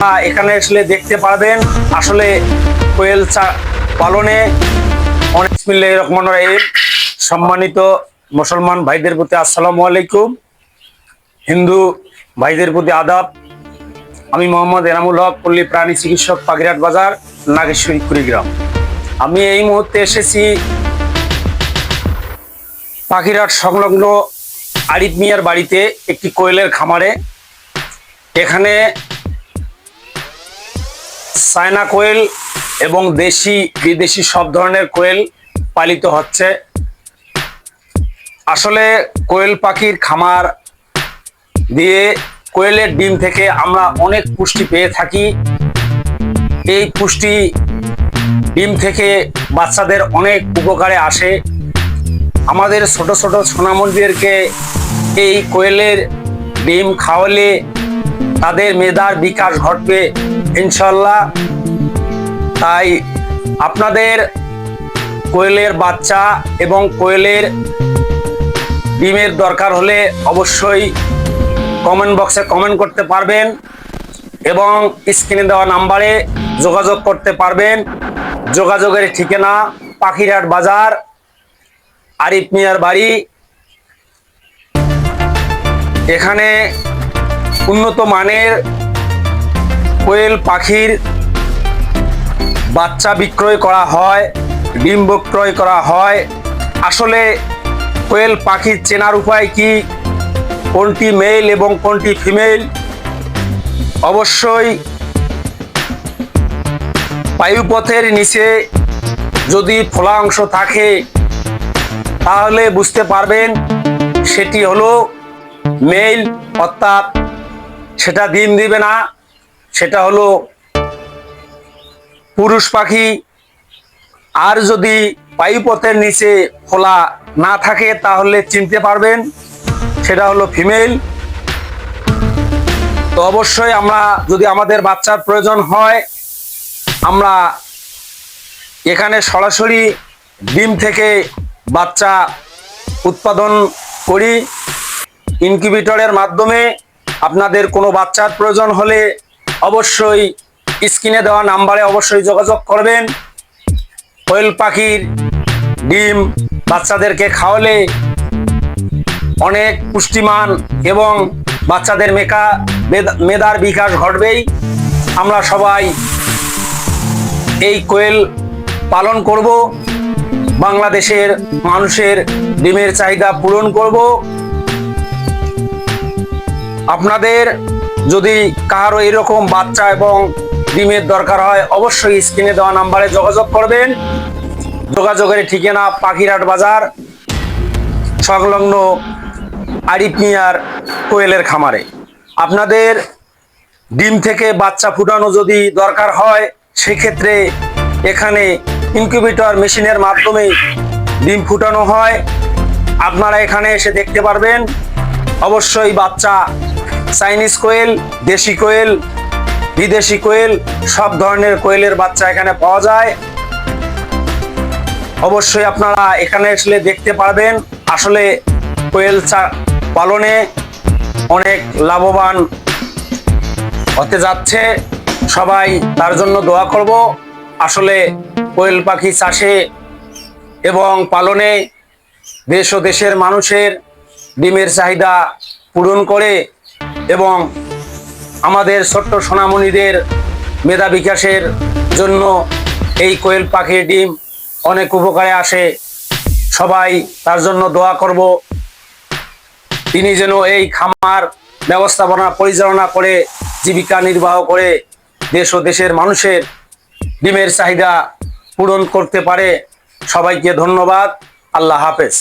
এখানে আসলে দেখতে পারবেন আসলে কোয়েল পালনে অনেক সম্মানিত মুসলমান ভাইদের প্রতি আসসালামু আলাইকুম, হিন্দু ভাইদের প্রতি আদাব। আমি মোহাম্মদ এনামুল হক, পল্লী প্রাণী চিকিৎসক, পাখিরহাট বাজার, নাগেশ্বরী কুড়িগ্রাম। আমি এই মুহূর্তে এসেছি পাখিরহাট সংলগ্ন আরিফ মিয়ার বাড়িতে, একটি কোয়েলের খামারে। এখানে চায়না কোয়েল এবং দেশি বিদেশি সব ধরনের কোয়েল পালিত হচ্ছে। আসলে কোয়েল পাখির খামার দিয়ে কোয়েলের ডিম থেকে আমরা অনেক পুষ্টি পেয়ে থাকি। এই পুষ্টি ডিম থেকে বাচ্চাদের অনেক উপকারে আসে। আমাদের ছোট ছোট সোনামণিদেরকে এই কোয়েলের ডিম খাওয়ালে তাদের মেধার বিকাশ ঘটবে ইনশাল্লাহ। তাই আপনাদের কোয়েলের বাচ্চা এবং কোয়েলের ডিমের দরকার হলে অবশ্যই কমেন্ট বক্সে কমেন্ট করতে পারবেন এবং স্ক্রিনে দেওয়া নাম্বারে যোগাযোগ করতে পারবেন। যোগাযোগের ঠিকানা পাখিরহাট বাজার, আরিফ মিয়ার বাড়ি। এখানে উন্নত মানের কোয়েল পাখির বাচ্চা বিক্রয় করা হয়, ডিম বিক্রয় করা হয়। আসলে কোয়েল পাখির চেনার উপায় কি, কোনটি মেল এবং কোনটি ফিমেল? অবশ্যই বায়ুপথের নিচে যদি ফোলা অংশ থাকে তাহলে বুঝতে পারবেন সেটি হলো মেল, অর্থাৎ সেটা ডিম দিবে না, সেটা হলো পুরুষ পাখি। আর যদি বায়ুপথের নিচে ফোলা না থাকে তাহলে চিনতে পারবেন সেটা হলো ফিমেল। তো অবশ্যই আমরা যদি আমাদের বাচ্চার প্রয়োজন হয়, আমরা এখানে সরাসরি ডিম থেকে বাচ্চা উৎপাদন করি ইনকিউবেটরের মাধ্যমে। আপনাদের কোনো বাচ্চার প্রয়োজন হলে অবশ্যই স্ক্রিনে দেওয়া নাম্বারে অবশ্যই যোগাযোগ করবেন। কোয়েল পাখির ডিম বাচ্চাদেরকে খাওয়ালে অনেক পুষ্টিমান এবং বাচ্চাদের মেধার বিকাশ ঘটবেই। আমরা সবাই এই কোয়েল পালন করব, বাংলাদেশের মানুষের ডিমের চাহিদা পূরণ করব। আপনাদের যদি কারো এরকম বাচ্চা এবং ডিমের দরকার হয় অবশ্যই স্ক্রিনে দেওয়া নাম্বারে যোগাযোগ করবেন। যোগাযোগের ঠিকানা পাখিরহাট বাজার সংলগ্ন আরিফ মিয়ার কোয়েলের খামারে। আপনাদের ডিম থেকে বাচ্চা ফুটানো যদি দরকার হয় সেক্ষেত্রে এখানে ইনকিউবেটর মেশিনের মাধ্যমে ডিম ফুটানো হয়। আপনারা এখানে এসে দেখতে পারবেন। অবশ্যই বাচ্চা চাইনিজ কোয়েল, দেশি কোয়েল, বিদেশি কোয়েল সব ধরনের কোয়েলের বাচ্চা এখানে পাওয়া যায়। অবশ্যই আপনারা এখানে আসলে দেখতে পারবেন আসলে কোয়েল পালনে অনেক লাভবান হতে যাচ্ছে। সবাই তার জন্য দোয়া করব। আসলে কোয়েল পাখি চাষে এবং পালনে দেশ ও দেশের মানুষের ডিমের চাহিদা পূরণ করে এবং আমাদের ছোট্ট সোনামণিদের মেধা বিকাশের জন্য এই কোয়েল পাখির ডিম অনেক উপকারে আসে। সবাই তার জন্য দোয়া করব, তিনি যেন এই খামার ব্যবস্থাপনা পরিচালনা করে জীবিকা নির্বাহ করে দেশ ও দেশের মানুষের ডিমের চাহিদা পূরণ করতে পারে। সবাইকে ধন্যবাদ। আল্লাহ হাফেজ।